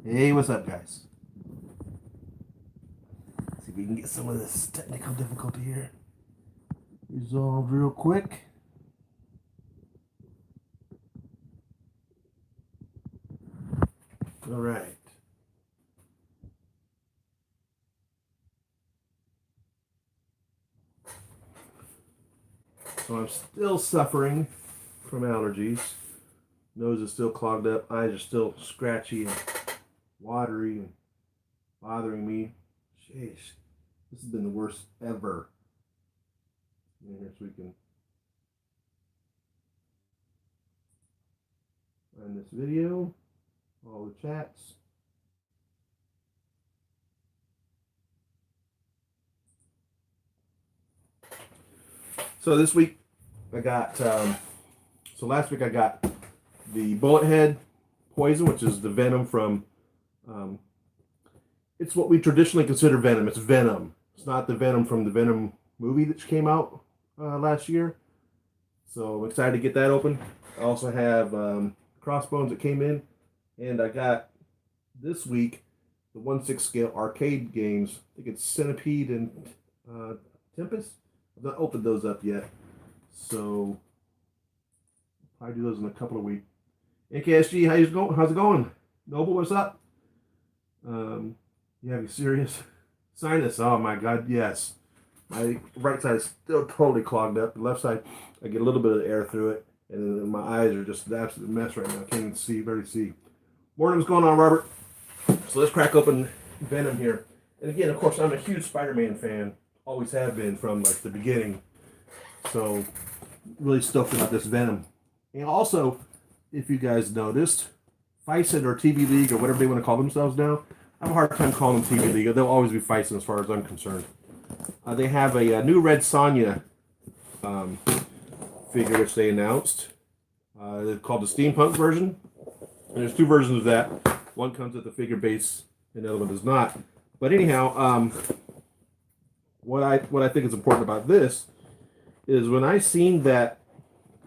Hey, what's up, guys? See if we can get some of this technical difficulty here resolved real quick. All right. So I'm still suffering from allergies. Nose is still clogged up. Eyes are still scratchy and watery and bothering me. Jeez, this has been the worst ever. And here so we can find this video, all the chats. So this week I got, so last week I got the bullet head poison, which is the venom from, it's what we traditionally consider venom. It's venom. It's not the venom from the Venom movie that came out last year. So I'm excited to get that open. I also have crossbones that came in, and I got this week the 1/6 scale arcade games. I think it's Centipede and Tempest. I've not opened those up yet, so I'll probably do those in a couple of weeks. AKSG, how's it going? Noble, what's up? You have a serious sinus? Oh my God, yes. My right side is still totally clogged up. The left side, I get a little bit of air through it, and then my eyes are just an absolute mess right now. I can't even see, barely see. Morning, what's going on, Robert? So let's crack open Venom here. And again, of course, I'm a huge Spider-Man fan. Always have been from like the beginning. So really stoked about this Venom. And also, if you guys noticed, Fison or TV League or whatever they want to call themselves now, I have a hard time calling them TV League. They'll always be Fison as far as I'm concerned. They have a new Red Sonja figure which they announced. They're called the steampunk version. And there's two versions of that. One comes with the figure base, and the other one does not. But anyhow, what I think is important about this is when I seen that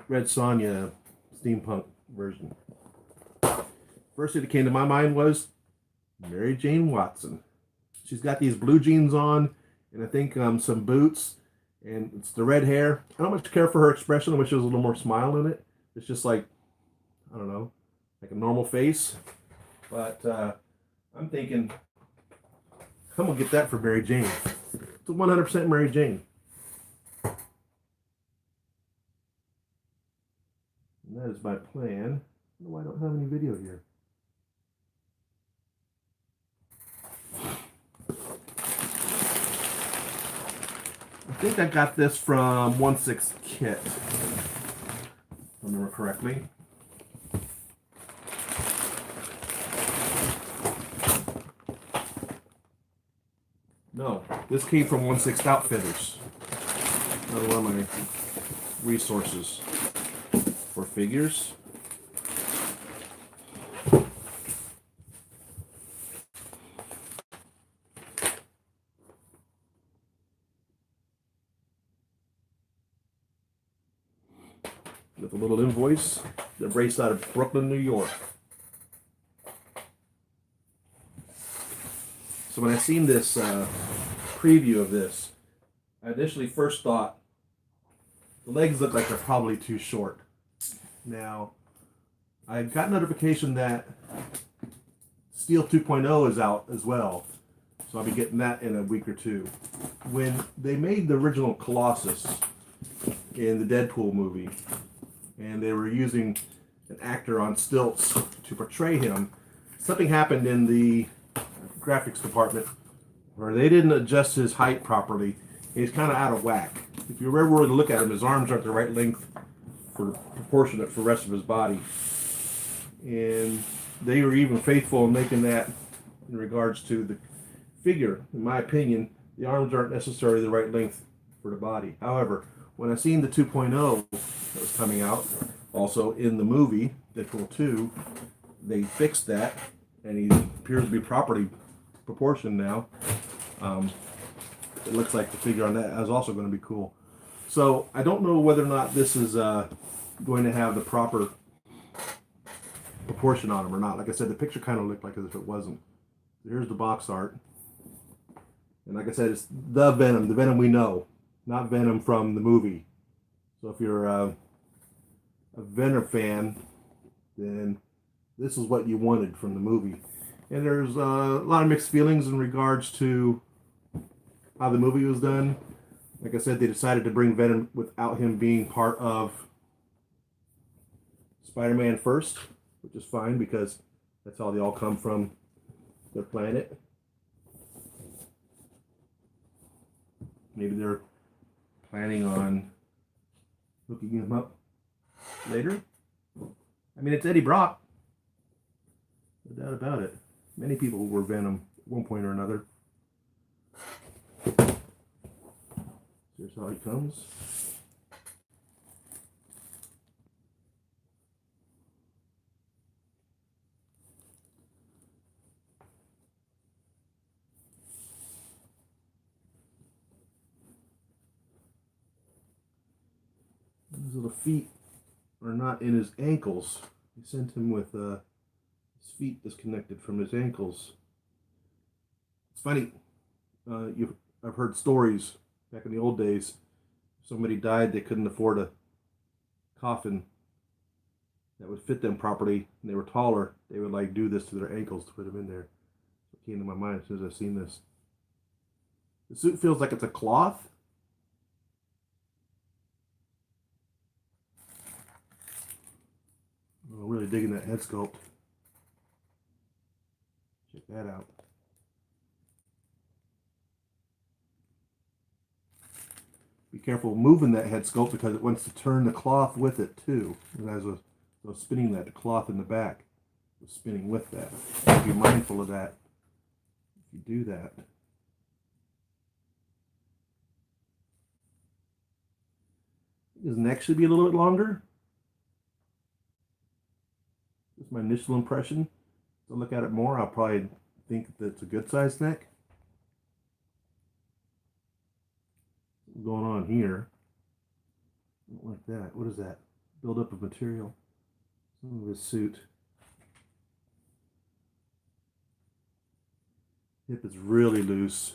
Red Sonja steampunk version, first thing that came to my mind was Mary Jane Watson. She's got these blue jeans on, and I think some boots, and it's the red hair. I don't much care for her expression. I wish there was a little more smile in it. It's just like, I don't know, like a normal face. But I'm thinking, I'm going to get that for Mary Jane. It's a 100% Mary Jane. And that is my plan. I don't know why I don't have any video here. I think I got this from 1/6 Kit, if I remember correctly. No, this came from 1/6 Outfitters. Another one of my resources for figures. With a little invoice. They're based out of Brooklyn, New York. So when I seen this preview of this, I initially first thought the legs look like they're probably too short. Now, I got notification that Steel 2.0 is out as well, so I'll be getting that in a week or two. When they made the original Colossus in the Deadpool movie, and they were using an actor on stilts to portray him, something happened in the graphics department where they didn't adjust his height properly. He's kind of out of whack. If you ever were to look at him, his arms aren't the right length for proportionate for the rest of his body. And they were even faithful in making that in regards to the figure. In my opinion, the arms aren't necessarily the right length for the body. However, when I seen the 2.0 that was coming out, also in the movie, Deadpool 2, they fixed that, and he appears to be properly proportioned now. It looks like the figure on that is also going to be cool. So I don't know whether or not this is going to have the proper proportion on them or not. Like I said, the picture kind of looked like as if it wasn't. So here's the box art. And like I said, it's the Venom we know, not Venom from the movie. So if you're a Venom fan, then this is what you wanted from the movie. And there's a lot of mixed feelings in regards to how the movie was done. Like I said, they decided to bring Venom without him being part of Spider-Man first, which is fine because that's how they all come from their planet. Maybe they're planning on hooking him up later. I mean, it's Eddie Brock. No doubt about it. Many people were Venom at one point or another. Here's how he comes. His little feet are not in his ankles. They sent him with his feet disconnected from his ankles. It's funny. I've heard stories back in the old days. If somebody died, they couldn't afford a coffin that would fit them properly, and they were taller. They would like do this to their ankles to put them in there. It came to my mind as soon as I seen this. The suit feels like it's a cloth. I'm really digging that head sculpt. Check that out. Be careful moving that head sculpt because it wants to turn the cloth with it too. It has a spinning that cloth in the back is spinning with that. Be mindful of that if you do that. His neck should be a little bit longer. That's my initial impression. To look at it more, I'll probably think that it's a good sized neck. What's going on here? I don't like that. What is that? Buildup of material. Some of his suit. Hip is really loose.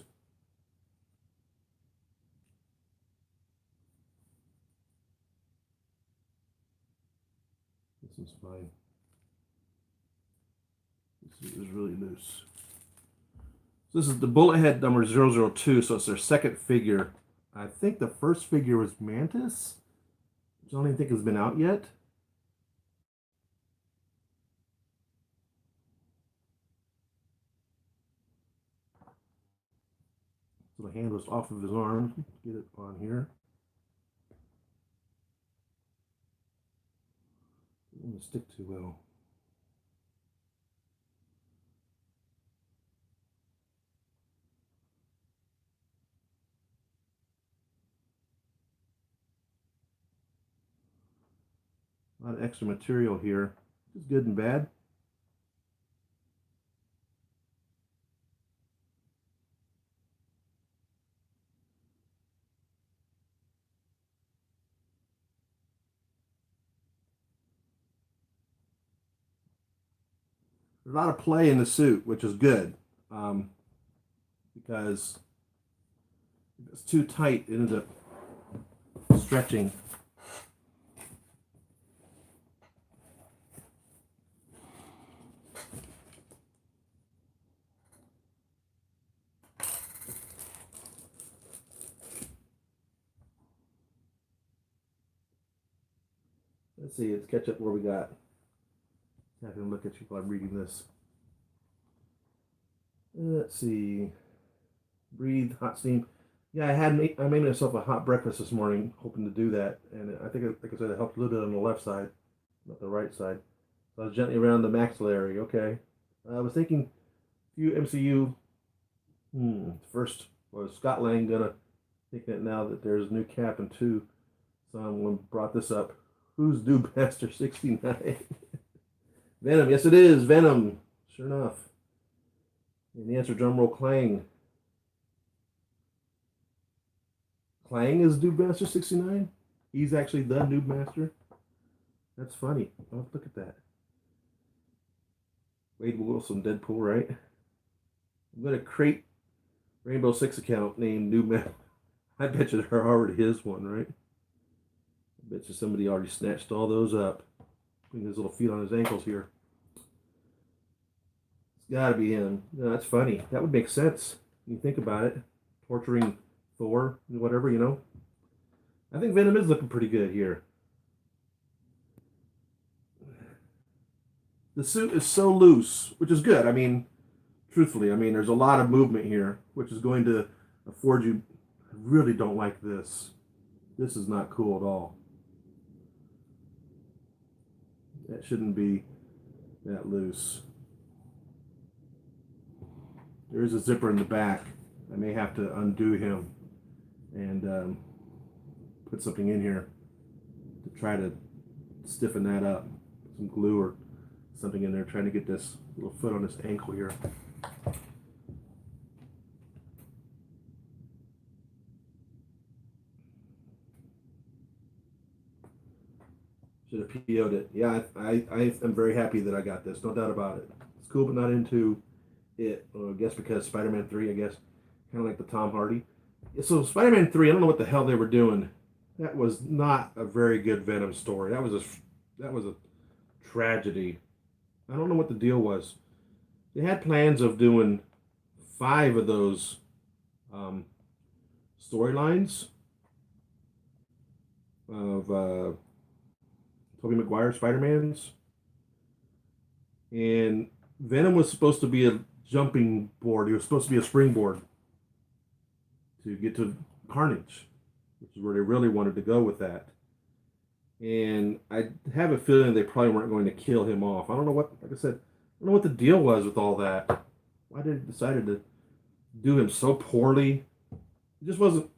This is fine. This is really loose. So this is the bullet head number 002, so it's their second figure. I think the first figure was Mantis, which I don't even think has been out yet. So the hand was off of his arm. Get it on here. It doesn't stick too well. A lot of extra material here, which is good and bad. There's a lot of play in the suit, which is good, because if it's too tight, it ends up stretching. Let's see, let's catch up where we got. Having a look at you while I'm reading this. Let's see. Breathe, hot steam. Yeah, I made myself a hot breakfast this morning, hoping to do that. And I think, like I said, it helped a little bit on the left side, not the right side. So I was gently around the maxillary. Okay. I was thinking, few MCU. First, was Scott Lang gonna think that now that there's a new Cap and 2? Someone brought this up. Who's Noob Master 69? Venom. Yes, it is Venom. Sure enough. And the answer, drumroll, Clang. Clang is Noob Master 69? He's actually the Noob Master? That's funny. Oh, look at that. Wade Wilson Deadpool, right? I'm gonna create Rainbow Six account named New Man. I bet you there already is one, right? I bet you somebody already snatched all those up. Putting his little feet on his ankles here. It's gotta be him. No, that's funny. That would make sense when you think about it. Torturing Thor and whatever, you know. I think Venom is looking pretty good here. The suit is so loose, which is good. I mean, truthfully, I mean, there's a lot of movement here, which is going to afford you. I really don't like this. This is not cool at all. That shouldn't be that loose. There is a zipper in the back. I may have to undo him and put something in here to try to stiffen that up. Some glue or something in there, trying to get this little foot on this ankle here. Should have PO'd it. Yeah, I am very happy that I got this. No doubt about it. It's cool, but not into it. I guess because Spider-Man 3, I guess, kind of like the Tom Hardy. So Spider-Man 3, I don't know what the hell they were doing. That was not a very good Venom story. That was a tragedy. I don't know what the deal was. They had plans of doing 5 of those storylines of Tobey Maguire Spider-Man's, and Venom was supposed to be a jumping board. He was supposed to be a springboard to get to Carnage, which is where they really wanted to go with that. And I have a feeling they probably weren't going to kill him off. I don't know what, like I said, I don't know what the deal was with all that. Why did they decided to do him so poorly? It just wasn't.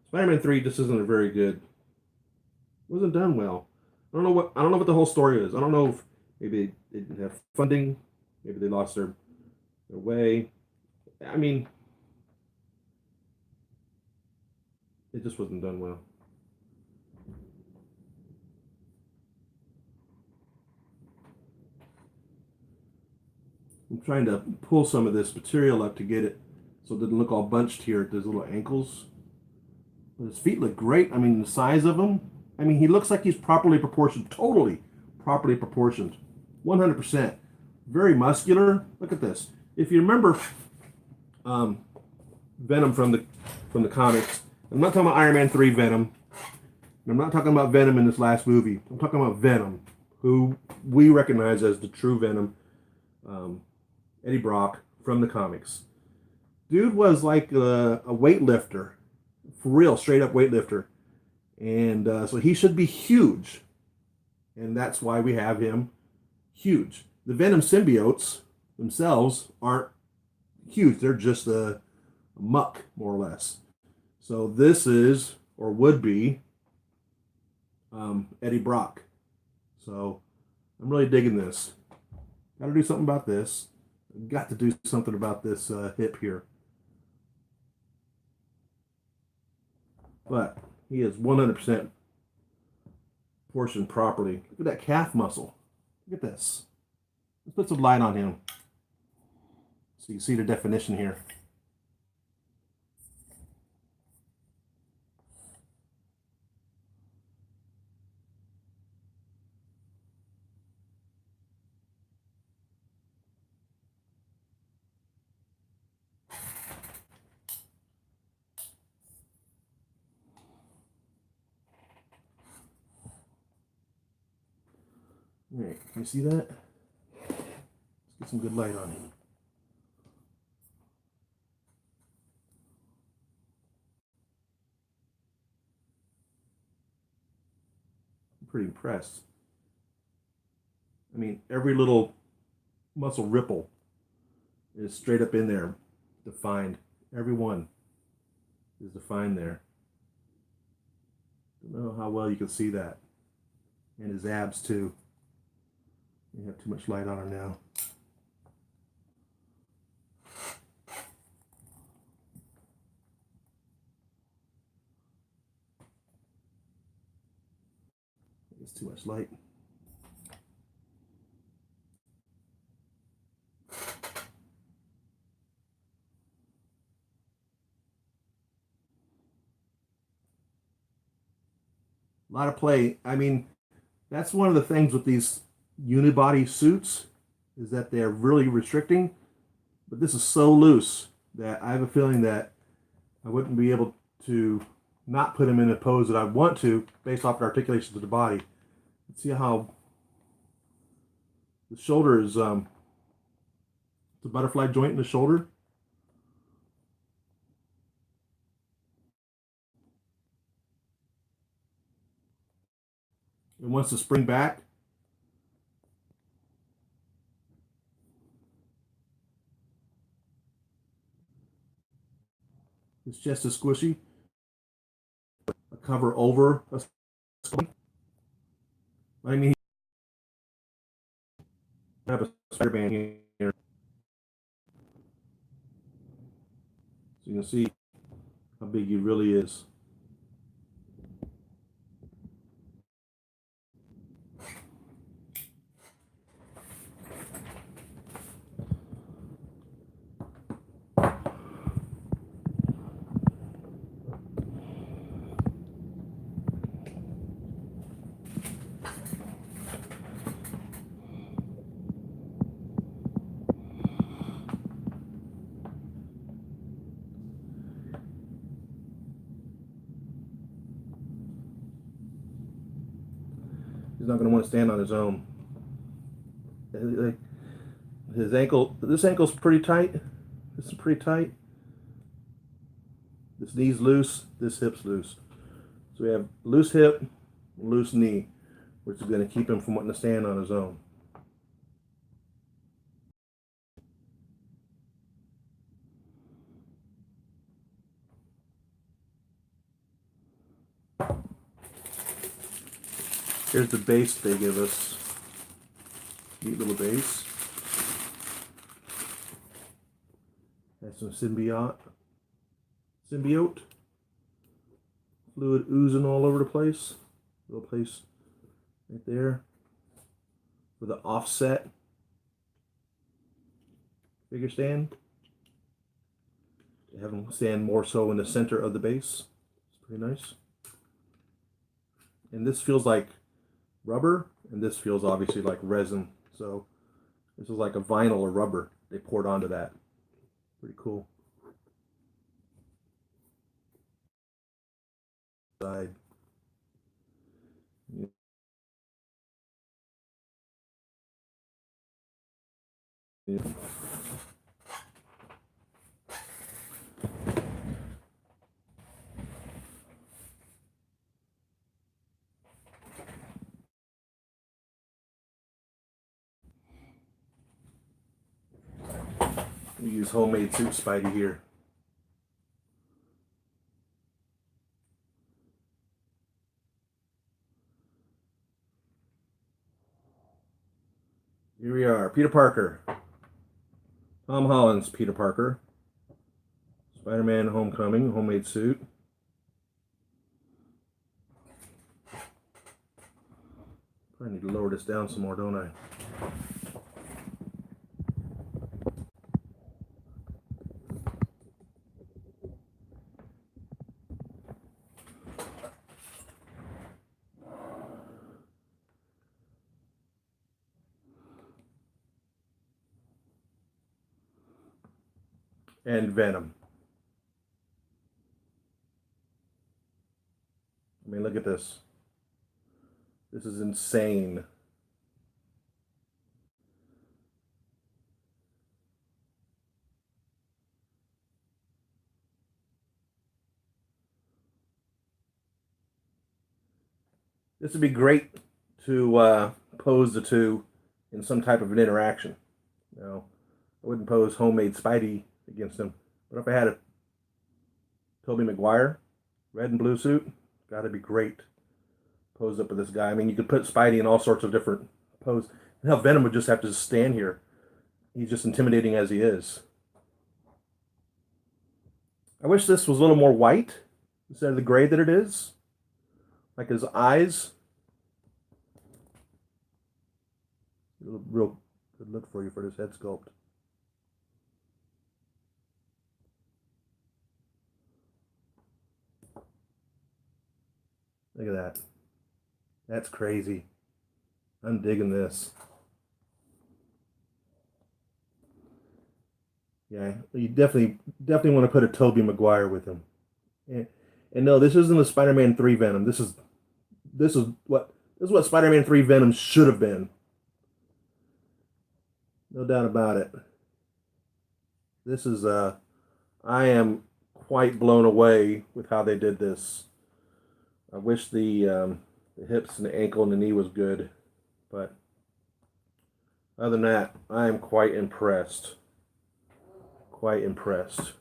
Spider-Man 3 just isn't a very good. Wasn't done well. I don't know what the whole story is. I don't know if maybe they didn't have funding, maybe they lost their way. I mean, it just wasn't done well. I'm trying to pull some of this material up to get it so it doesn't look all bunched here at those little ankles. But his feet look great. I mean, the size of him. I mean, he looks like he's properly proportioned, totally properly proportioned, 100%. Very muscular. Look at this. If you remember Venom from the comics, I'm not talking about Iron Man 3 Venom. I'm not talking about Venom in this last movie. I'm talking about Venom, who we recognize as the true Venom, Eddie Brock from the comics. Dude was like a weightlifter, for real, straight up weightlifter. And so he should be huge. And that's why we have him huge. The Venom symbiotes themselves aren't huge. They're just a muck, more or less. So this is, or would be, Eddie Brock. So I'm really digging this. Got to do something about this. Got to do something about this hip here. But he is 100% portioned properly. Look at that calf muscle. Look at this. Let's put some light on him so you can see the definition here. All right, can you see that? Let's get some good light on him. I'm pretty impressed. I mean, every little muscle ripple is straight up in there, defined. Every one is defined there. Don't know how well you can see that. And his abs too. You have too much light on him now. It's too much light. A lot of play. I mean, that's one of the things with these unibody suits is that they're really restricting, but this is so loose that I have a feeling that I wouldn't be able to not put him in a pose that I want to based off the articulations of the body. Let's see how the shoulder is, the butterfly joint in the shoulder. It wants to spring back. His chest is squishy. A cover over a sculpt. I mean, I have a spider band here. So you can see how big he really is. He's not going to want to stand on his own. His ankle, this ankle's pretty tight. This is pretty tight. This knee's loose, this hip's loose. So we have loose hip, loose knee, which is going to keep him from wanting to stand on his own. Here's the base they give us. Neat little base. Has some symbiote fluid oozing all over the place. Little place right there with an offset figure stand. They have them stand more so in the center of the base. It's pretty nice. And this feels like rubber, and this feels obviously like resin. So this is like a vinyl or rubber they poured onto that. Pretty cool. Side. Yeah. We use homemade suit Spidey here. Here we are, Peter Parker. Tom Holland's Peter Parker. Spider-Man Homecoming, homemade suit. Probably need to lower this down some more, don't I? And Venom. I mean, look at this. This is insane. This would be great to pose the two in some type of an interaction. You know, I wouldn't pose homemade Spidey against him, but if I had a Tobey Maguire, red and blue suit, gotta be great. Pose up with this guy. I mean, you could put Spidey in all sorts of different poses. Now Venom would just have to stand here. He's just intimidating as he is. I wish this was a little more white instead of the gray that it is. Like his eyes. Real good look for you for this head sculpt. Look at that. That's crazy. I'm digging this. Yeah, you definitely want to put a Tobey Maguire with him. And no, this isn't the Spider-Man 3 Venom. This is what Spider-Man 3 Venom should have been. No doubt about it. This is I am quite blown away with how they did this. I wish the hips and the ankle and the knee was good, but other than that, I am quite impressed. Quite impressed.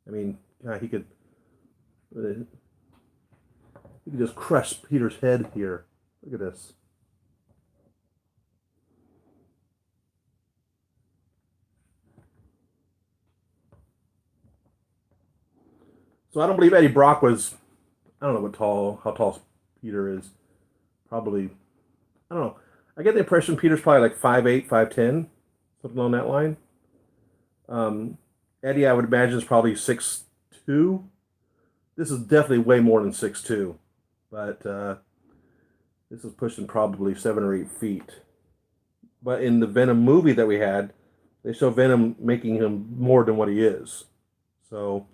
I mean, God, he could just crush Peter's head here. Look at this. So I don't believe Eddie Brock was. I don't know how tall Peter is. Probably. I don't know. I get the impression Peter's probably like 5'8", 5'10", something on that line. Eddie, I would imagine, is probably 6'2". This is definitely way more than 6'2", but this is pushing probably 7 or 8 feet. But in the Venom movie that we had, they show Venom making him more than what he is. So,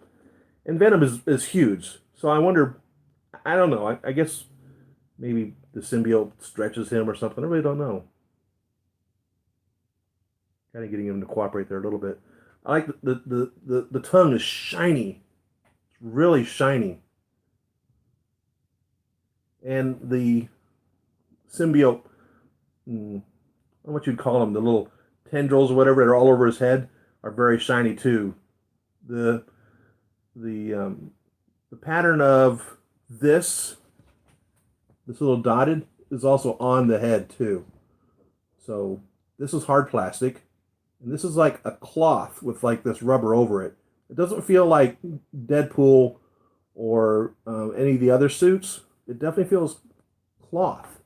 and Venom is huge. So I wonder, I don't know. I guess maybe the symbiote stretches him or something. I really don't know. Kind of getting him to cooperate there a little bit. I like the tongue is shiny. It's really shiny. And the symbiote, I don't know what you'd call them, the little tendrils or whatever that are all over his head are very shiny too. The pattern of this little dotted is also on the head too. So this is hard plastic, and this is like a cloth with like this rubber over it. It doesn't feel like Deadpool or any of the other suits. It definitely feels cloth.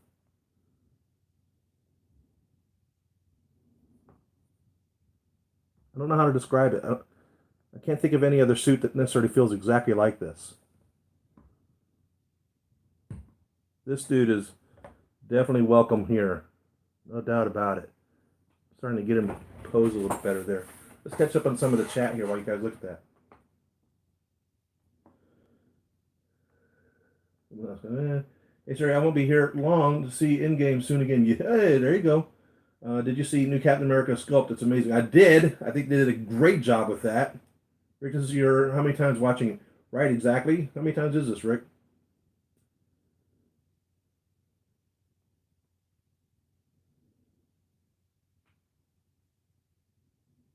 I don't know how to describe it. I can't think of any other suit that necessarily feels exactly like this. This dude is definitely welcome here. No doubt about it. Starting to get him to pose a little better there. Let's catch up on some of the chat here while you guys look at that. Hey, sorry, I won't be here long to see in-game soon again. Hey, there you go. Did you see new Captain America Sculpt? It's amazing. I did. I think they did a great job with that. Rick, this is your, how many times watching it? Right, exactly. How many times is this, Rick?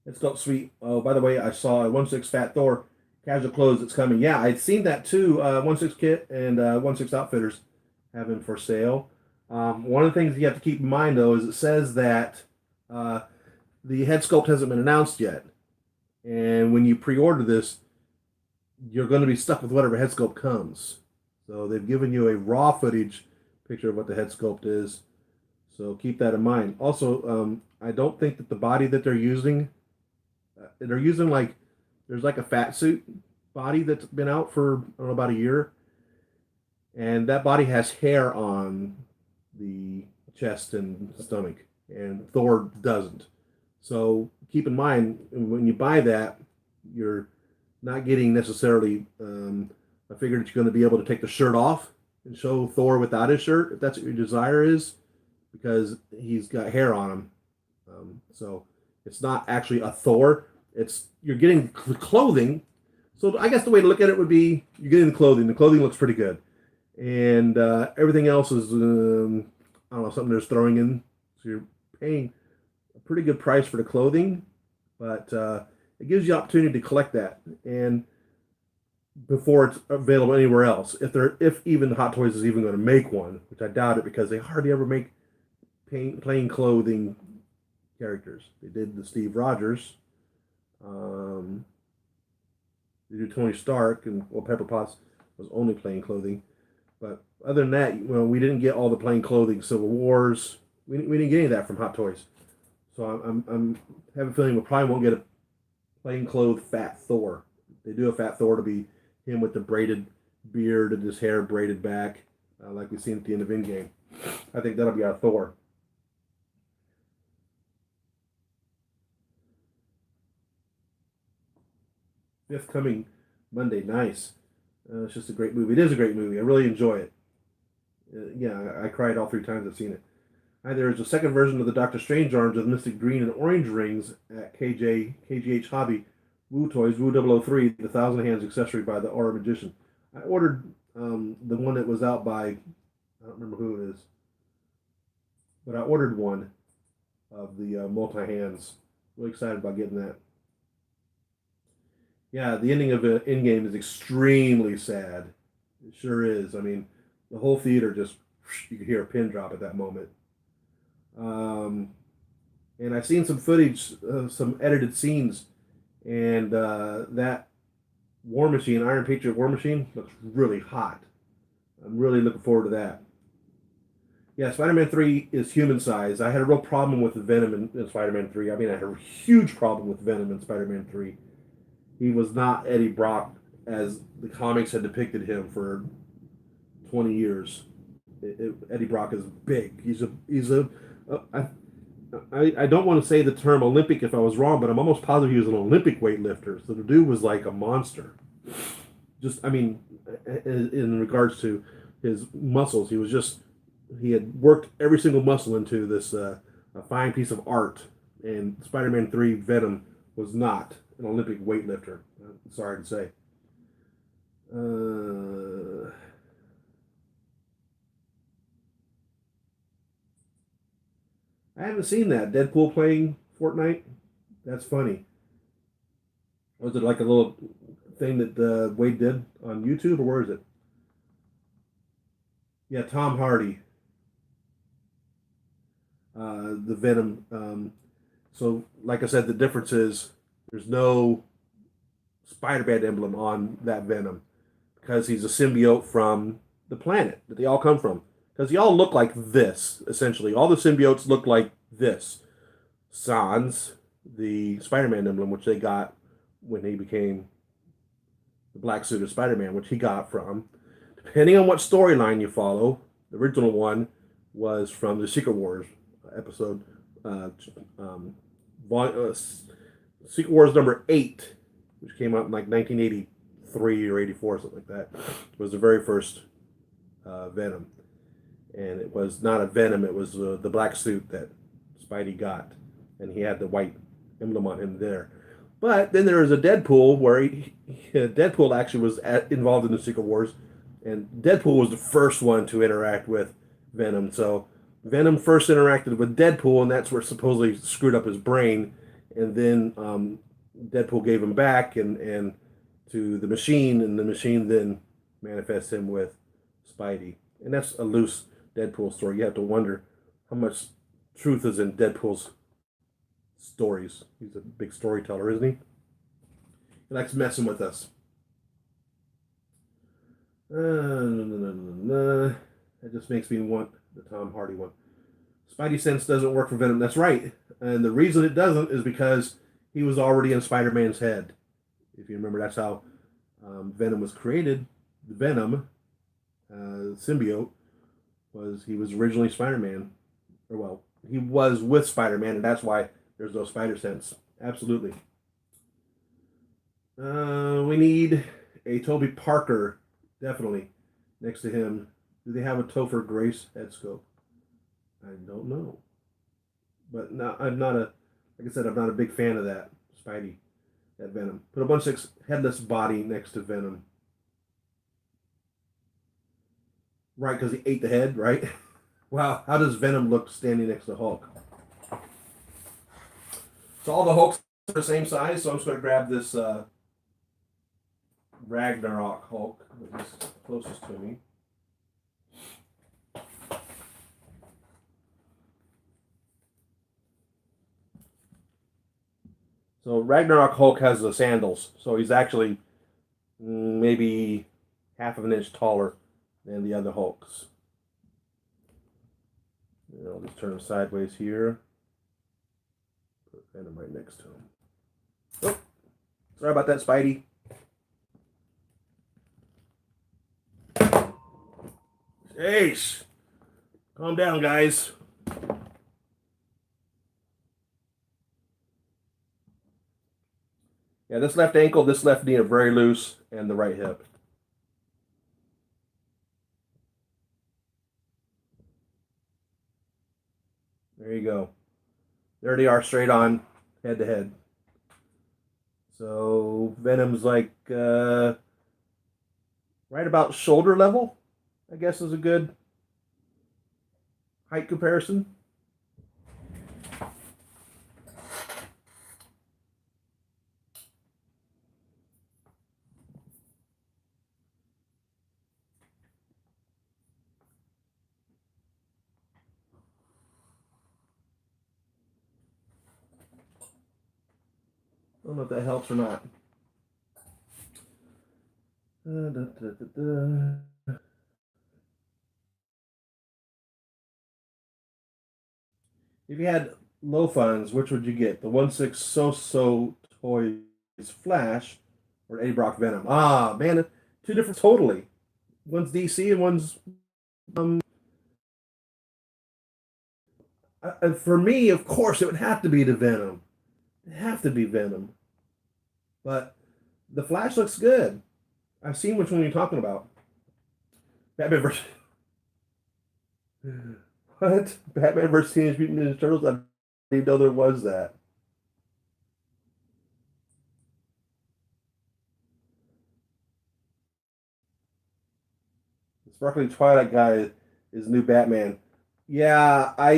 It's Sculpt Sweet. Oh, by the way, I saw a 1/6 Fat Thor casual clothes that's coming. Yeah, I'd seen that too. 1/6 Kit and 1/6 Outfitters have him for sale. One of the things you have to keep in mind, though, is it says that uh, the head sculpt hasn't been announced yet. And when you pre-order this, you're going to be stuck with whatever head sculpt comes. So they've given you a raw footage picture of what the head sculpt is. So keep that in mind. Also, I don't think that the body that they're using like, there's like a fat suit body that's been out for, I don't know, about a year. And that body has hair on the chest and stomach, and Thor doesn't. So keep in mind, when you buy that, you're not getting necessarily a figure that you're going to be able to take the shirt off and show Thor without his shirt, if that's what your desire is, because he's got hair on him. So it's not actually a Thor. It's, you're getting clothing. So I guess the way to look at it would be you're getting the clothing. The clothing looks pretty good, and everything else is I don't know, something they're just throwing in. So you're paying a pretty good price for the clothing, but it gives you opportunity to collect that, and before it's available anywhere else. If even Hot Toys is even going to make one, which I doubt it because they hardly ever make plain clothing characters. They did the Steve Rogers. They do Tony Stark, and well, Pepper Potts was only plain clothing. But other than that, we didn't get all the plain clothing. Civil Wars, we didn't get any of that from Hot Toys. So I'm have a feeling we probably won't get a plain clothed Fat Thor. They do a Fat Thor to be him with the braided beard and his hair braided back. like we've seen at the end of Endgame. I think that'll be our Thor. Fifth coming Monday. Nice. It's just a great movie. It is a great movie. I really enjoy it. Yeah, I cried all 3 times I've seen it. There is a second version of the Doctor Strange arms with mystic green and orange rings at KGH Hobby. Woo Toys, Woo 003, the Thousand Hands accessory by the Aura Magician. I ordered the one that was out by, I don't remember who it is, but I ordered one of the multi-hands. Really excited about getting that. Yeah, the ending of Endgame is extremely sad. It sure is. I mean, the whole theater just, you could hear a pin drop at that moment. And I've seen some footage, some edited scenes, and that War Machine, Iron Patriot War Machine, looks really hot. I'm really looking forward to that. Yeah, Spider-Man 3 is human size. I had a real problem with Venom in Spider-Man 3. I mean, I had a huge problem with Venom in Spider-Man 3. He was not Eddie Brock as the comics had depicted him for 20 years. Eddie Brock is big. I don't want to say the term Olympic if I was wrong, but I'm almost positive he was an Olympic weightlifter. So the dude was like a monster. Just, I mean, in regards to his muscles, he had worked every single muscle into this a fine piece of art. And Spider-Man 3 Venom was not an Olympic weightlifter. Sorry to say. I haven't seen that. Deadpool playing Fortnite? That's funny. Was it like a little thing that Wade did on YouTube, or where is it? Yeah, Tom Hardy. The Venom. So, like I said, the difference is there's no Spider-Man emblem on that Venom because he's a symbiote from the planet that they all come from. Because they all look like this, essentially. All the symbiotes look like this. Sans, the Spider-Man emblem, which they got when he became the black suit of Spider-Man, which he got from, depending on what storyline you follow, the original one was from the Secret Wars episode, Secret Wars number 8, which came out in like 1983 or 84, something like that, was the very first Venom. And it was not a Venom, it was the black suit that Spidey got. And he had the white emblem on him there. But then there was a Deadpool where Deadpool actually was involved in the Secret Wars. And Deadpool was the first one to interact with Venom. So Venom first interacted with Deadpool, and that's where supposedly screwed up his brain. And then Deadpool gave him back and to the Machine, and the Machine then manifests him with Spidey. And that's a loose Deadpool story. You have to wonder how much truth is in Deadpool's stories. He's a big storyteller, isn't he? He likes messing with us. That just makes me want the Tom Hardy one. Spidey sense doesn't work for Venom. That's right. And the reason it doesn't is because he was already in Spider-Man's head. If you remember, that's how Venom was created. The Venom symbiote he was originally Spider-Man. Or, well, he was with Spider-Man, and that's why there's no spider sense. Absolutely. We need a Toby Parker, definitely, next to him. Do they have a Topher Grace head scope? I don't know. But no, I'm not like I said, I'm not a big fan of that Spidey, that Venom. Put a bunch of headless body next to Venom. Right, because he ate the head, right? Wow, how does Venom look standing next to Hulk? So all the Hulks are the same size, so I'm just going to grab this Ragnarok Hulk that is closest to me. So Ragnarok Hulk has the sandals, so he's actually maybe half of an inch taller than the other Hulks. And I'll just turn him sideways here. Put Venom right next to him. Oh, sorry about that, Spidey. Jeez. Calm down, guys. Yeah, this left ankle, this left knee are very loose, and the right hip. There you go. There they are, straight on, head to head. So Venom's like right about shoulder level, I guess is a good height comparison. I don't know if that helps or not. If you had low funds, which would you get? The 1/6 So Toys Flash or Eddie Brock Venom? Ah, man, two different totally. One's DC and one's for me, of course, it would have to be the Venom. It'd have to be Venom. But the Flash looks good. I've seen which one you're talking about. Batman versus what? Batman versus Teenage Mutant Ninja Turtles? I didn't even know there was that. The Sparkly Twilight guy is new Batman. Yeah, I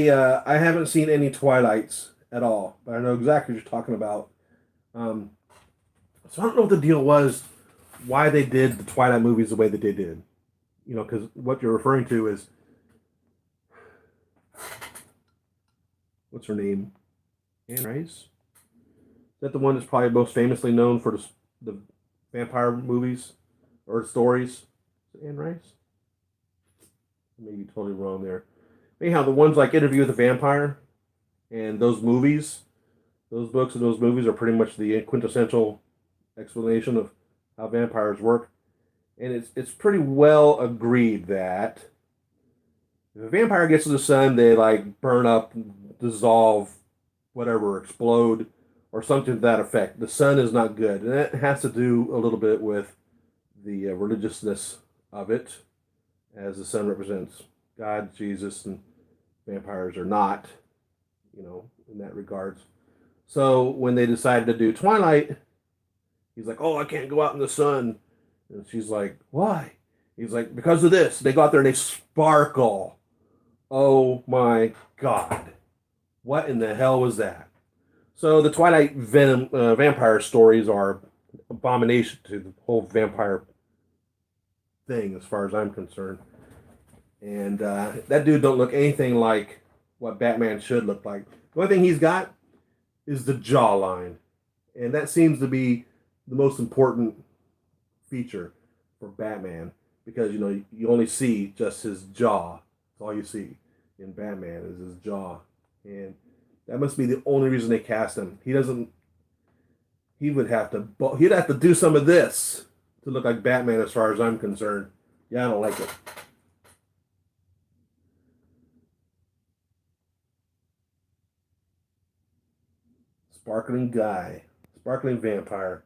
haven't seen any Twilights at all, but I know exactly what you're talking about. Um, so I don't know what the deal was, why they did the Twilight movies the way that they did. You know, because what you're referring to is what's her name? Anne Rice? Is that the one that's probably most famously known for the vampire movies or stories? Anne Rice? Maybe totally wrong there. Anyhow, the ones like Interview with the Vampire and those movies, those books and those movies are pretty much the quintessential explanation of how vampires work. And it's pretty well agreed that if a vampire gets to the sun, they like burn up, dissolve, whatever, explode, or something to that effect. The sun is not good, and that has to do a little bit with the religiousness of it, as the sun represents God, Jesus, and vampires are not, you know, in that regards. So when they decided to do Twilight, he's like, "Oh, I can't go out in the sun," and she's like, "Why?" He's like, "Because of this." They go out there and they sparkle. Oh my God. What in the hell was that? So the Twilight Venom vampire stories are abomination to the whole vampire thing, as far as I'm concerned. And that dude don't look anything like what Batman should look like. The only thing he's got is the jawline, and that seems to be the most important feature for Batman because you know you only see just his jaw. That's all you see in Batman is his jaw, and that must be the only reason they cast him. He doesn't. He would have to. He'd have to do some of this to look like Batman, as far as I'm concerned. Yeah, I don't like it. Sparkling guy, sparkling vampire.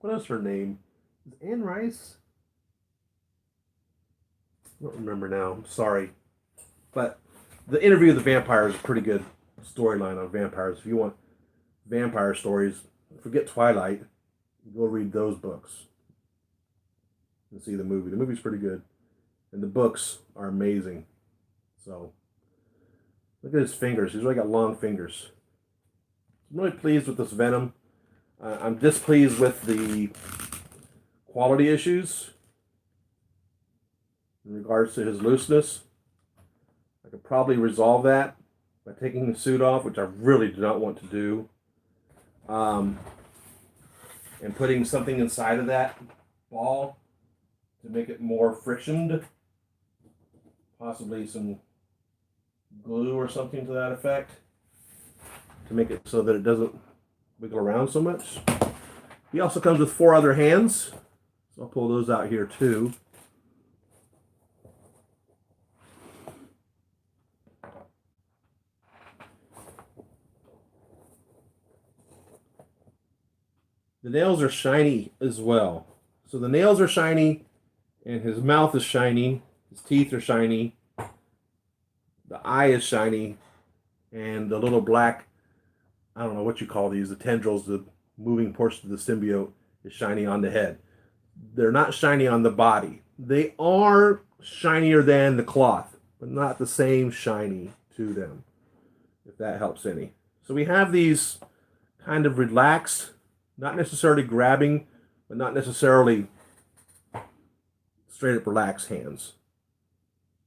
What is her name? Is Anne Rice? I don't remember now. I'm sorry, but the Interview of the Vampire is a pretty good storyline on vampires. If you want vampire stories, forget Twilight. Go read those books and see the movie. The movie's pretty good, and the books are amazing. So look at his fingers. He's really got long fingers. I'm really pleased with this Venom. I'm displeased with the quality issues in regards to his looseness. I could probably resolve that by taking the suit off, which I really do not want to do, and putting something inside of that ball to make it more frictioned, possibly some glue or something to that effect, to make it so that it doesn't wiggle around so much. He also comes with 4 other hands, so I'll pull those out here too. the nails are shiny as well. So the nails are shiny, and his mouth is shiny, his teeth are shiny, the eye is shiny, and the little black, I don't know what you call these, the tendrils, the moving portion of the symbiote is shiny on the head. They're not shiny on the body. They are shinier than the cloth, but not the same shiny to them, if that helps any. So we have these kind of relaxed, not necessarily grabbing, but not necessarily straight up relaxed hands.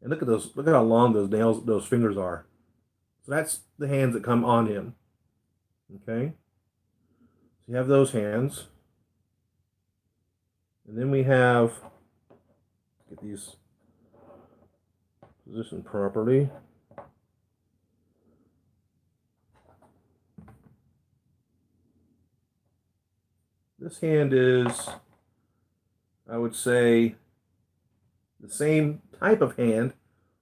And look at those, look at how long those nails, those fingers are. So that's the hands that come on him. Okay? So you have those hands. And then we have, get these positioned properly. This hand is, I would say, the same type of hand,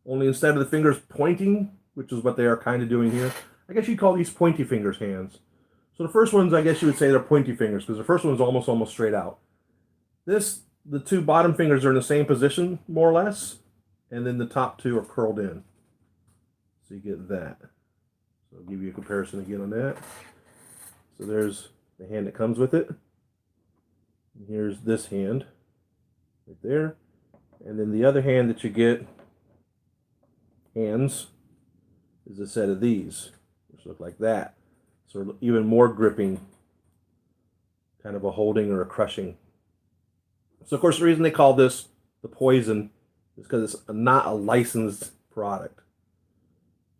only instead of the fingers pointing, which is what they are kind of doing here, I guess you'd call these pointy fingers hands. So the first ones, I guess you would say they're pointy fingers, because the first one's almost straight out. The two bottom fingers are in the same position, more or less, and then the top two are curled in. So you get that. So I'll give you a comparison again on that. So there's the hand that comes with it. And here's this hand right there. And then the other hand that you get, hands, is a set of these, which look like that. So even more gripping, kind of a holding or a crushing. So of course the reason they call this the poison is because it's not a licensed product.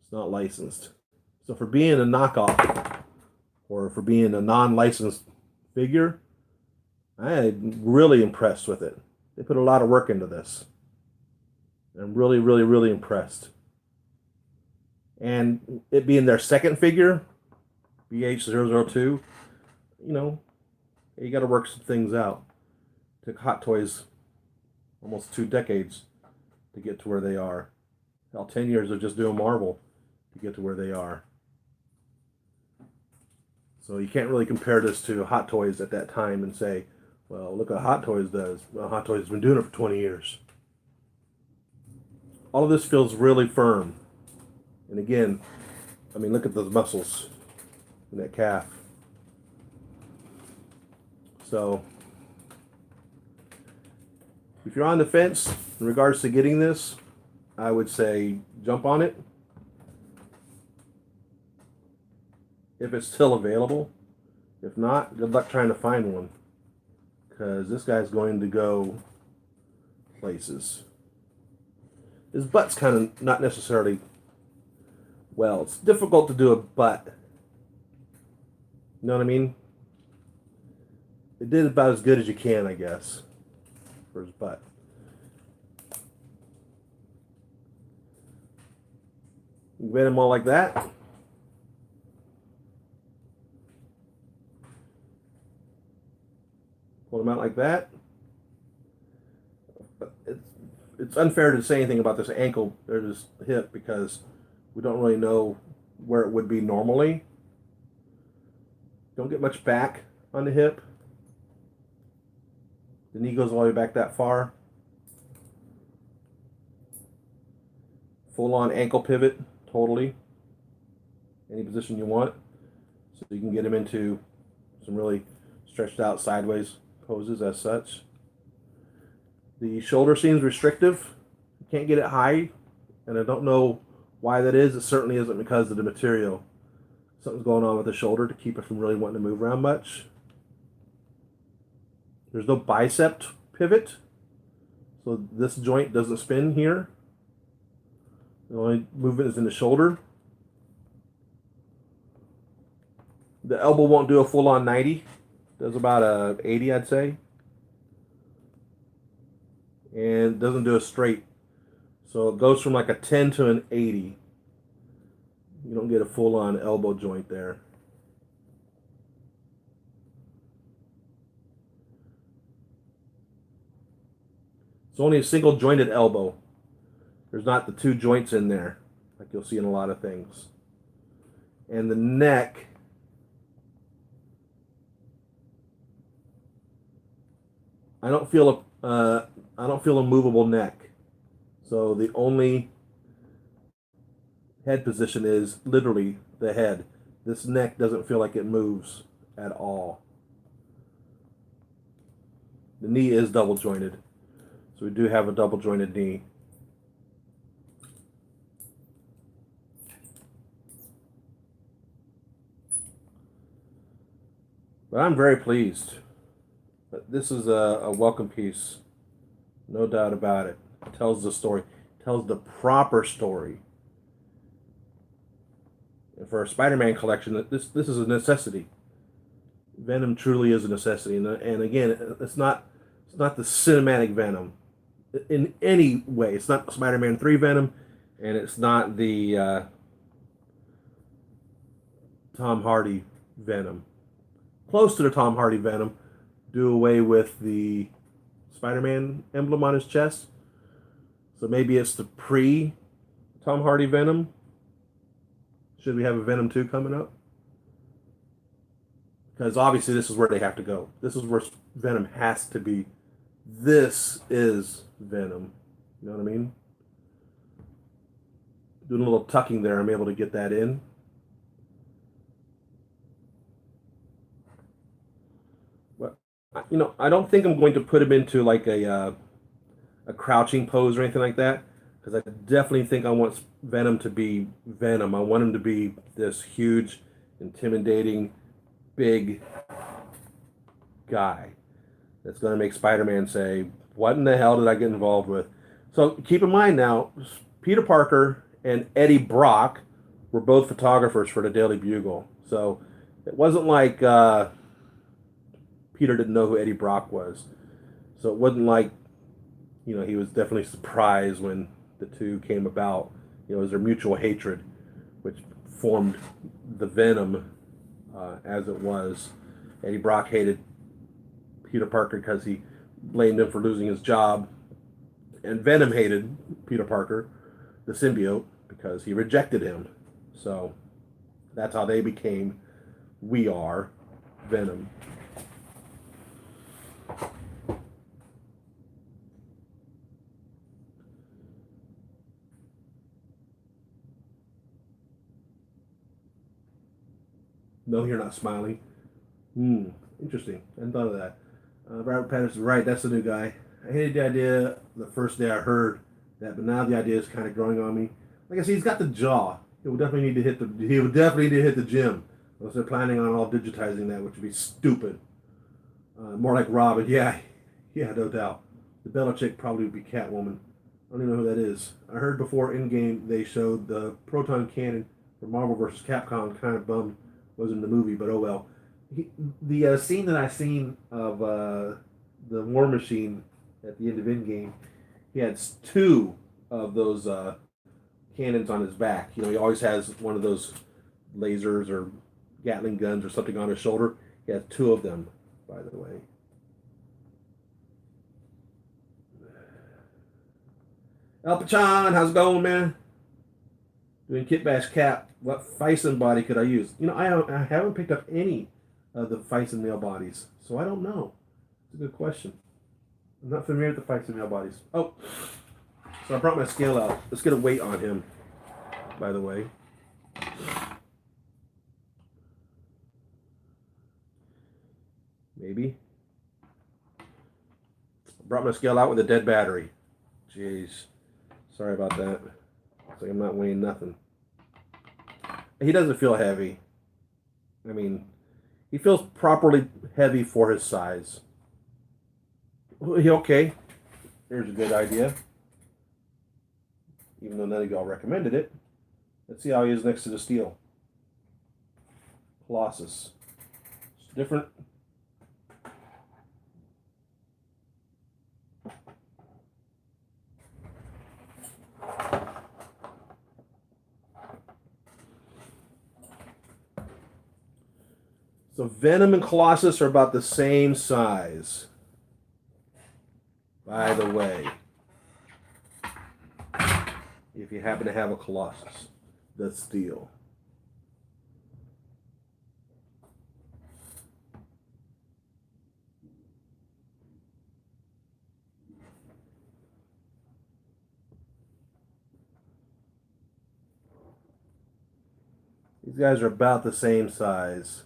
It's not licensed. So for being a knockoff, or for being a non-licensed figure, I'm really impressed with it. They put a lot of work into this. I'm really impressed. And it being their second figure, BH002, you know, you got to work some things out. Took Hot Toys almost 2 decades to get to where they are. Hell, 10 years of just doing Marvel to get to where they are. So you can't really compare this to Hot Toys at that time and say, well, look what Hot Toys does. Well, Hot Toys has been doing it for 20 years. All of this feels really firm. And again, I mean, look at those muscles in that calf. So if you're on the fence in regards to getting this, I would say jump on it. If it's still available. If not, good luck trying to find one. Because this guy's going to go places. His butt's kind of not necessarily, well, it's difficult to do a butt. You know what I mean? It did about as good as you can, I guess, for his butt. You bend him all like that. Pull him out like that. It's unfair to say anything about this ankle or this hip because we don't really know where it would be normally. Don't get much back on the hip. The knee goes all the way back that far. Full on ankle pivot, totally. Any position you want. So you can get him into some really stretched out sideways poses as such. The shoulder seems restrictive. You can't get it high, and I don't know why that is. It certainly isn't because of the material. Something's going on with the shoulder to keep it from really wanting to move around much. There's no bicep pivot, so this joint doesn't spin here. The only movement is in the shoulder. The elbow won't do a full-on 90. It does about a 80, I'd say. And doesn't do a straight. So it goes from like a 10 to an 80. You don't get a full-on elbow joint there. It's only a single jointed elbow. There's not the two joints in there, like you'll see in a lot of things. And the neck I don't feel a movable neck. So the only head position is literally the head. This neck doesn't feel like it moves at all. The knee is double jointed. So we do have a double jointed knee. But I'm very pleased. But this is a welcome piece. No doubt about it. It tells the story. It tells the proper story. And for a Spider-Man collection, this is a necessity. Venom truly is a necessity. And again, it's not the cinematic Venom in any way. It's not Spider-Man 3 Venom, and it's not the Tom Hardy Venom. Close to the Tom Hardy Venom. Do away with the Spider-Man emblem on his chest. So maybe it's the pre-Tom Hardy Venom. Should we have a Venom 2 coming up? Because obviously this is where they have to go. This is where Venom has to be. This is Venom. You know what I mean? Doing a little tucking there, I'm able to get that in. But, you know, I don't think I'm going to put him into like a crouching pose or anything like that. Because I definitely think I want Venom to be Venom. I want him to be this huge, intimidating, big guy that's going to make Spider-Man say, what in the hell did I get involved with? So keep in mind now, Peter Parker and Eddie Brock were both photographers for the Daily Bugle. So it wasn't like Peter didn't know who Eddie Brock was. So it wasn't like, you know, he was definitely surprised when the two came about. You know, it was their mutual hatred, which formed the Venom as it was. Eddie Brock hated Peter Parker because he blamed him for losing his job. And Venom hated Peter Parker, the symbiote, because he rejected him. So that's how they became We Are Venom. No, you're not smiling. Interesting. I hadn't thought of that. Robert Pattinson's right. That's the new guy. I hated the idea the first day I heard that, but now the idea is kind of growing on me. Like I said, he's got the jaw. He would definitely need to hit the. He would definitely need to hit the gym. Unless they're planning on all digitizing that, which would be stupid. More like Robin. Yeah, no doubt. The Belichick probably would be Catwoman. I don't even know who that is. I heard before Endgame they showed the proton cannon for Marvel vs. Capcom. Kind of bummed wasn't in the movie, but oh well. The scene that I seen of the War Machine at the end of Endgame, he had two of those cannons on his back. You know, he always has one of those lasers or Gatling guns or something on his shoulder. He has two of them, by the way. El Pachan, how's it going, man? Doing Kit Bash Cap. What Fison body could I use? You know, I haven't picked up any of the Fison male bodies, so I don't know. It's a good question. I'm not familiar with the Fison male bodies. Oh, so I brought my scale out. Let's get a weight on him, by the way. Maybe. Brought my scale out with a dead battery. Jeez. Sorry about that. Looks like I'm not weighing nothing. He doesn't feel heavy. I mean, he feels properly heavy for his size. Okay. There's a good idea. Even though none of y'all recommended it. Let's see how he is next to the steel. Colossus. It's different. So Venom and Colossus are about the same size. By the way, if you happen to have a Colossus, the steel. These guys are about the same size.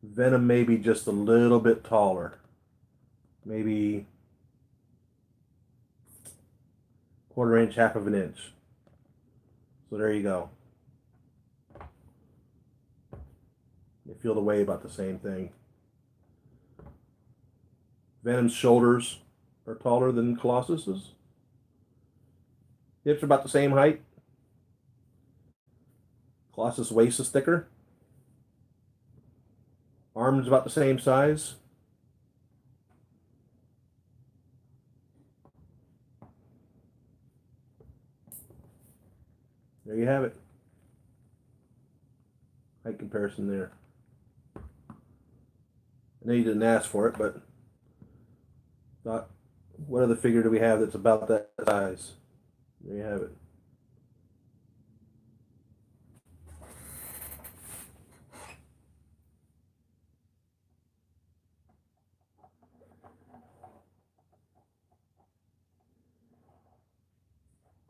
Venom may be just a little bit taller. Maybe 1/4 inch, 1/2 of an inch. So there you go. They feel the way about the same thing. Venom's shoulders are taller than Colossus's. Hips are about the same height. Colossus' waist is thicker. Arms about the same size. There you have it. Height comparison there. I know you didn't ask for it, but thought, what other figure do we have that's about that size? There you have it.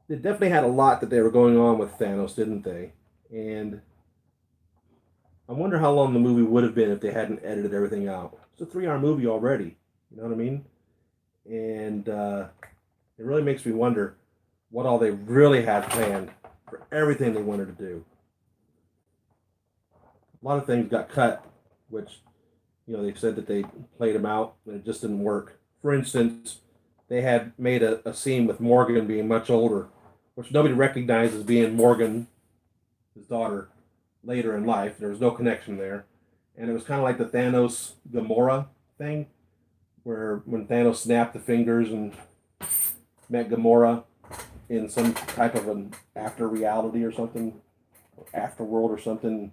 They definitely had a lot that they were going on with Thanos, didn't they? And I wonder how long the movie would have been if they hadn't edited everything out. It's a 3-hour movie already. You know what I mean? And it really makes me wonder what all they really had planned for everything they wanted to do. A lot of things got cut, which, you know, they said that they played them out and it just didn't work. For instance, they had made a scene with Morgan being much older, which nobody recognized as being Morgan, his daughter, later in life. There was no connection there. And it was kind of like the Thanos Gamora thing, where when Thanos snapped the fingers and met Gamora in some type of an after reality or something, or afterworld or something,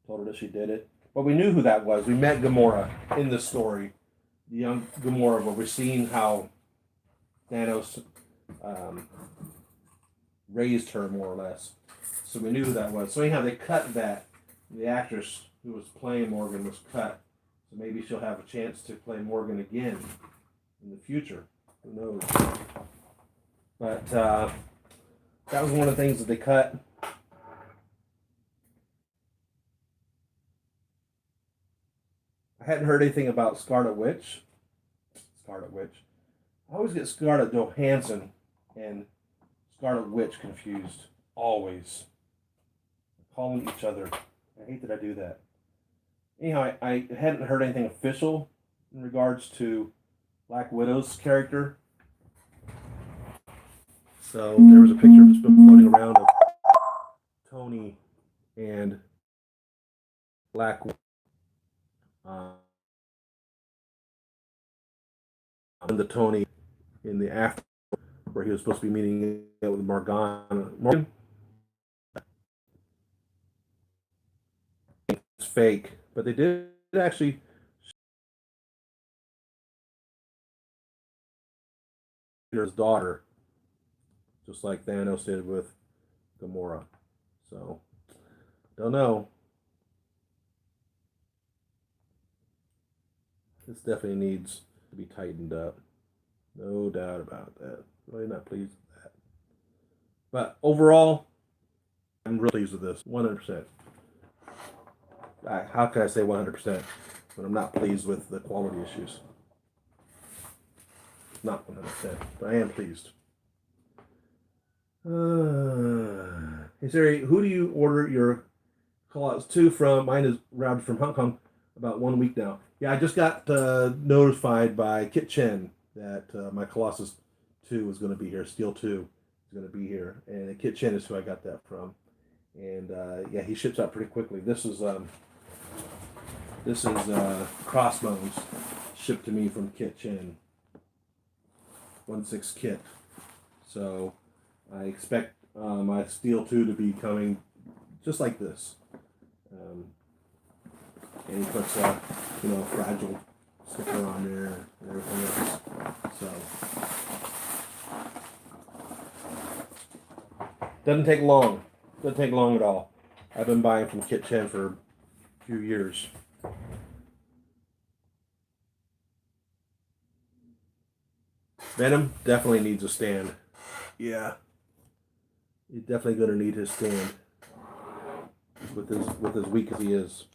told her that she did it. But we knew who that was. We met Gamora in this story, the young Gamora, where we're seeing how Thanos raised her, more or less. So we knew who that was. So anyhow, they cut that. The actress who was playing Morgan was cut. So maybe she'll have a chance to play Morgan again in the future. Who knows? But that was one of the things that they cut. I hadn't heard anything about Scarlet Witch. Scarlet Witch. I always get Scarlett Johansson and Scarlet Witch confused. Always. Calling each other. I hate that I do that. Anyhow, I hadn't heard anything official in regards to Black Widow's character. So there was a picture that's been floating around of Tony and Black Widow. And the Tony in the after where he was supposed to be meeting with Morgan. It's fake, but they did actually his daughter, just like Thanos did with Gamora. So, don't know. This definitely needs to be tightened up. No doubt about that. Really not pleased with that. But overall, I'm really pleased with this. 100%. How can I say 100% when I'm not pleased with the quality issues? Not 100%, but I am pleased. Hey Siri, who do you order your callouts to from? Mine is routed from Hong Kong about 1 week now. Yeah, I just got notified by Kit Chen that my Colossus 2 was going to be here. Steel 2 is going to be here. And Kit Chen is who I got that from. And yeah, he ships out pretty quickly. This is Crossbones shipped to me from Kit Chen. 1/6 kit. So I expect my Steel 2 to be coming just like this. And he puts a fragile sticker on there and everything else. So doesn't take long. Doesn't take long at all. I've been buying from Kit Chen for a few years. Venom definitely needs a stand. Yeah. He's definitely going to need his stand. with as weak as he is.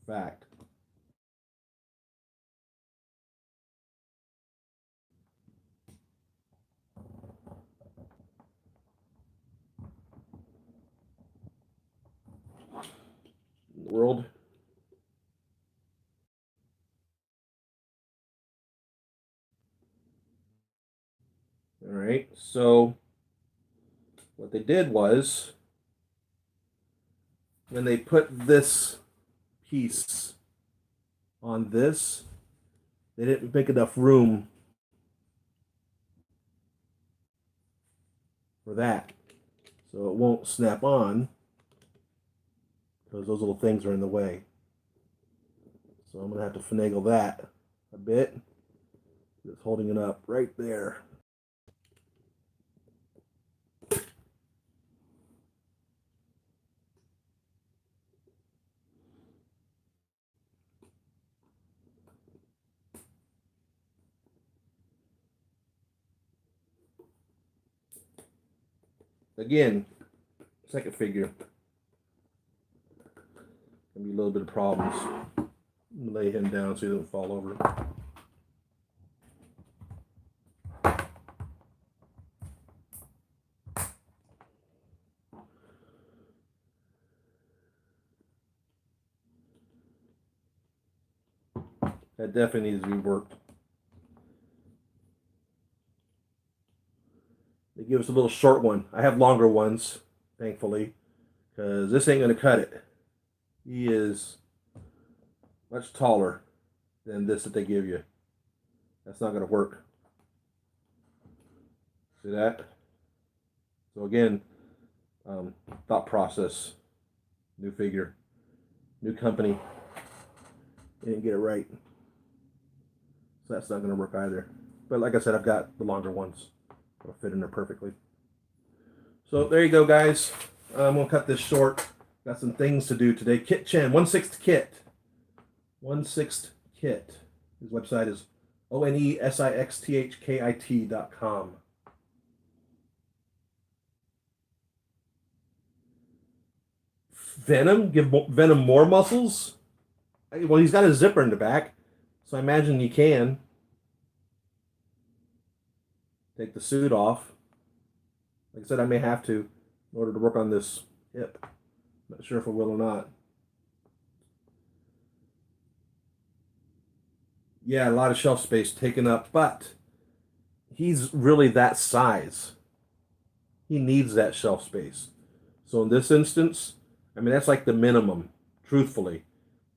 Fact. World. All right, so what they did was when they put this piece on this, they didn't make enough room for that, so it won't snap on because those little things are in the way. So I'm gonna have to finagle that a bit. It's holding it up right there. Again, second figure. Gonna be a little bit of problems. Lay him down so he doesn't fall over. That definitely needs to be worked. They give us a little short one. I have longer ones, thankfully, because this ain't going to cut it. He is much taller than this that they give you. That's not going to work. See that? So again, thought process. New figure. New company. Didn't get it right. So that's not going to work either. But like I said, I've got the longer ones. It'll fit in there perfectly. So there you go, guys. I'm going to cut this short. Got some things to do today. Kit Chen, 1/6 Kit. 1/6 Kit. His website is onesixthkit.com. Venom? Give Venom more muscles? Well, he's got a zipper in the back, so I imagine you can. Take the suit off. Like I said, I may have to in order to work on this hip. Not sure if I will or not. Yeah, a lot of shelf space taken up, but he's really that size. He needs that shelf space. So in this instance, I mean, that's like the minimum, truthfully.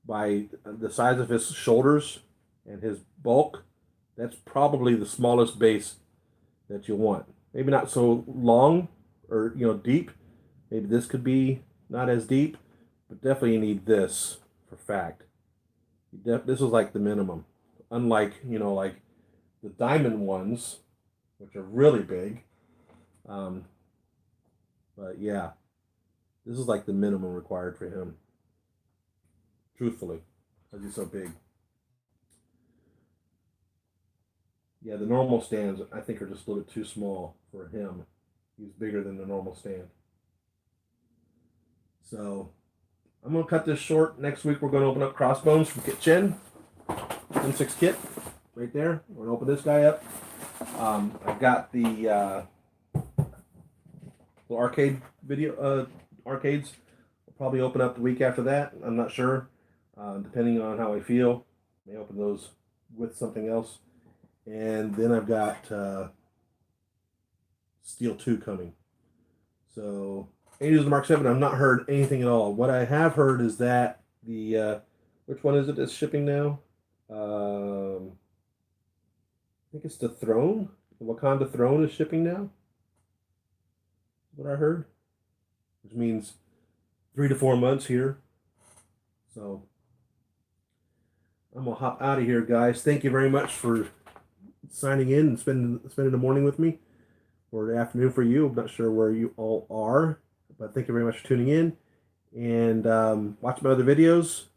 By the size of his shoulders and his bulk, that's probably the smallest base that you want. Maybe not so long or deep. Maybe this could be not as deep, but definitely you need this for fact. This is like the minimum. Unlike like the diamond ones, which are really big. But yeah, this is like the minimum required for him. Truthfully, because he's so big. Yeah, the normal stands, I think, are just a little bit too small for him. He's bigger than the normal stand. So, I'm going to cut this short. Next week, we're going to open up Crossbones from Kit Chen. 1/6 Kit, right there. We're going to open this guy up. I've got the little arcade video, arcades. I'll probably open up the week after that. I'm not sure. Depending on how I feel. May open those with something else. And then I've got Steel 2 coming. So, Angels of the Mark 7, I've not heard anything at all. What I have heard is that the, which one is it that's shipping now? I think it's the Throne. The Wakanda Throne is shipping now. What I heard. Which means 3 to 4 months here. So, I'm going to hop out of here, guys. Thank you very much for signing in and spending the morning with me, or the afternoon for you. I'm not sure where you all are, but thank you very much for tuning in, and watch my other videos.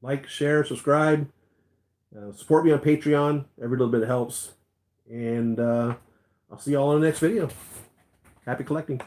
Like, share, subscribe, support me on Patreon. Every little bit helps, and I'll see you all in the next video. Happy collecting.